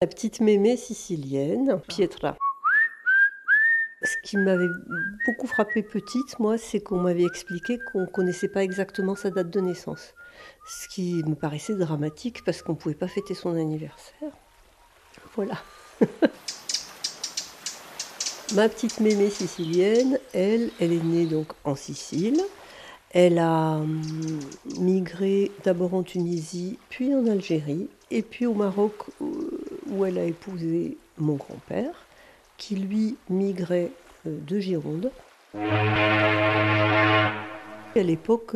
La petite mémé sicilienne, Pietra. Ce qui m'avait beaucoup frappé petite, moi, c'est qu'on m'avait expliqué qu'on ne connaissait pas exactement sa date de naissance. Ce qui me paraissait dramatique parce qu'on ne pouvait pas fêter son anniversaire. Voilà. Ma petite mémé sicilienne, elle est née donc en Sicile. Elle a migré d'abord en Tunisie, puis en Algérie, et puis au Maroc, où elle a épousé mon grand-père, qui lui migrait de Gironde. À l'époque,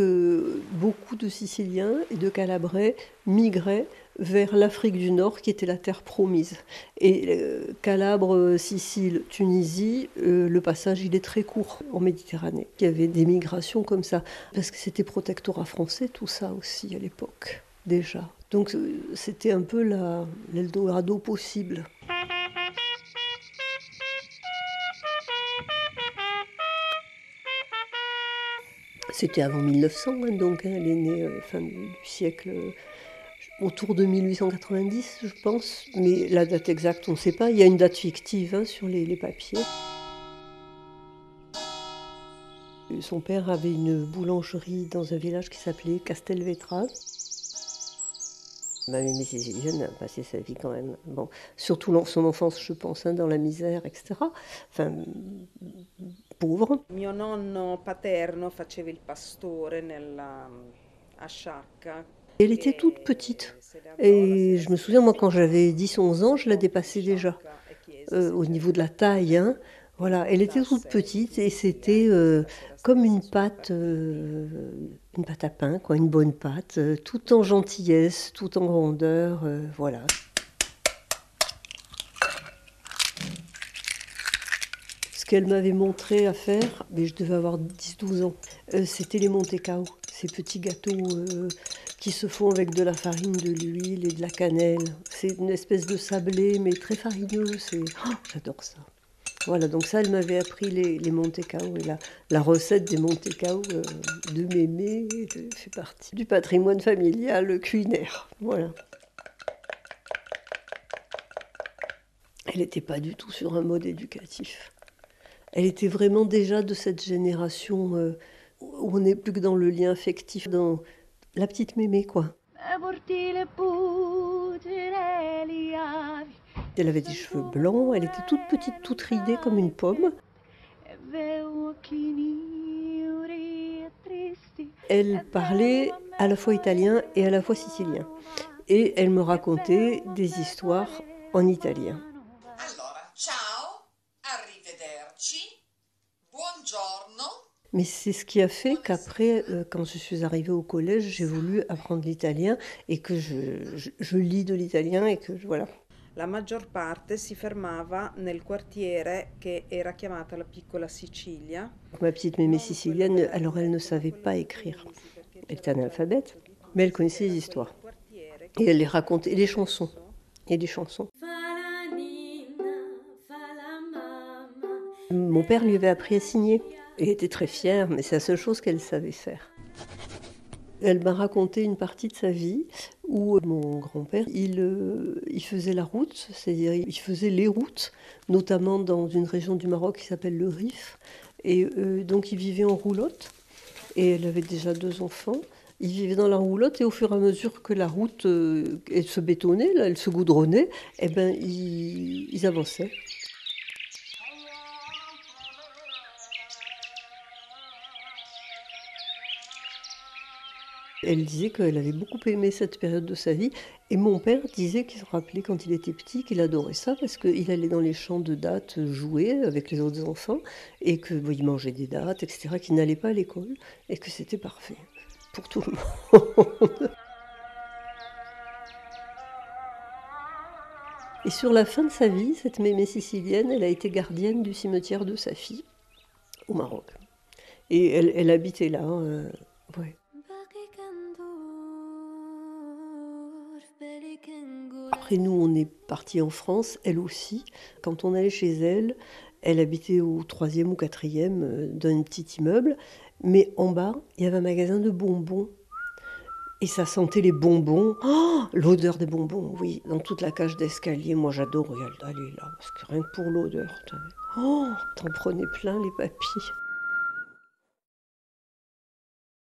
beaucoup de Siciliens et de Calabrais migraient vers l'Afrique du Nord, qui était la terre promise. Et Calabre, Sicile, Tunisie, le passage il est très court en Méditerranée. Il y avait des migrations comme ça, parce que c'était protectorat français, tout ça aussi à l'époque, déjà. Donc c'était un peu l'Eldorado possible. C'était avant 1900, hein, donc elle est née fin du siècle, autour de 1890, je pense. Mais la date exacte, on ne sait pas. Il y a une date fictive hein, sur les papiers. Son père avait une boulangerie dans un village qui s'appelait Castelvetrano. Ma mémé sicilienne a passé sa vie quand même, bon, surtout son enfance, je pense, hein, dans la misère, etc. Enfin, pauvre. Mio nonno paterno faceva il pastore a Sciacca. Elle était toute petite. Et je me souviens, moi, quand j'avais 10-11 ans, je la dépassais déjà, au niveau de la taille. Hein. Voilà, elle était toute petite et c'était comme une pâte à pain, quoi, une bonne pâte, tout en gentillesse, tout en rondeur, voilà. Ce qu'elle m'avait montré à faire, mais je devais avoir 10-12 ans, c'était les Montecao, ces petits gâteaux qui se font avec de la farine, de l'huile et de la cannelle. C'est une espèce de sablé, mais très farineux. J'adore ça. Voilà, donc ça, elle m'avait appris les Montecao. Et la recette des Montecao de mémé fait partie du patrimoine familial culinaire. Voilà. Elle n'était pas du tout sur un mode éducatif. Elle était vraiment déjà de cette génération où on n'est plus que dans le lien affectif, dans la petite mémé, quoi. Elle avait des cheveux blancs, elle était toute petite, toute ridée comme une pomme. Elle parlait à la fois italien et à la fois sicilien. Et elle me racontait des histoires en italien. Mais c'est ce qui a fait qu'après, quand je suis arrivée au collège, j'ai voulu apprendre l'italien et que je lis de l'italien et que voilà. La maggior parte si fermava nel quartiere che era chiamata la piccola Sicilia. Ma petite mémé sicilienne, alors elle ne savait pas écrire. Elle était analphabète, mais elle connaissait les histoires. Et elle les racontait, et les chansons. Et des chansons. Mon père lui avait appris à signer. Elle était très fière, mais c'est la seule chose qu'elle savait faire. Elle m'a raconté une partie de sa vie où mon grand-père, il faisait la route, c'est-à-dire il faisait les routes, notamment dans une région du Maroc qui s'appelle le Rif. Et donc il vivait en roulotte, et elle avait déjà 2 enfants. Ils vivaient dans la roulotte et au fur et à mesure que la route elle se bétonnait, là, elle se goudronnait, eh ben, ils avançaient. Elle disait qu'elle avait beaucoup aimé cette période de sa vie. Et mon père disait qu'il se rappelait quand il était petit qu'il adorait ça parce qu'il allait dans les champs de dattes jouer avec les autres enfants et qu'il mangeait des dattes, etc., qu'il n'allait pas à l'école et que c'était parfait pour tout le monde. Et sur la fin de sa vie, cette mémé sicilienne, elle a été gardienne du cimetière de sa fille au Maroc. Et elle habitait là. Ouais. Après nous, on est parti en France, elle aussi. Quand on allait chez elle, elle habitait au 3e ou 4e d'un petit immeuble. Mais en bas, il y avait un magasin de bonbons. Et ça sentait les bonbons. Oh, l'odeur des bonbons, oui, dans toute la cage d'escalier. Moi, j'adore aller là, parce que rien que pour l'odeur, t'en prenais plein les papilles.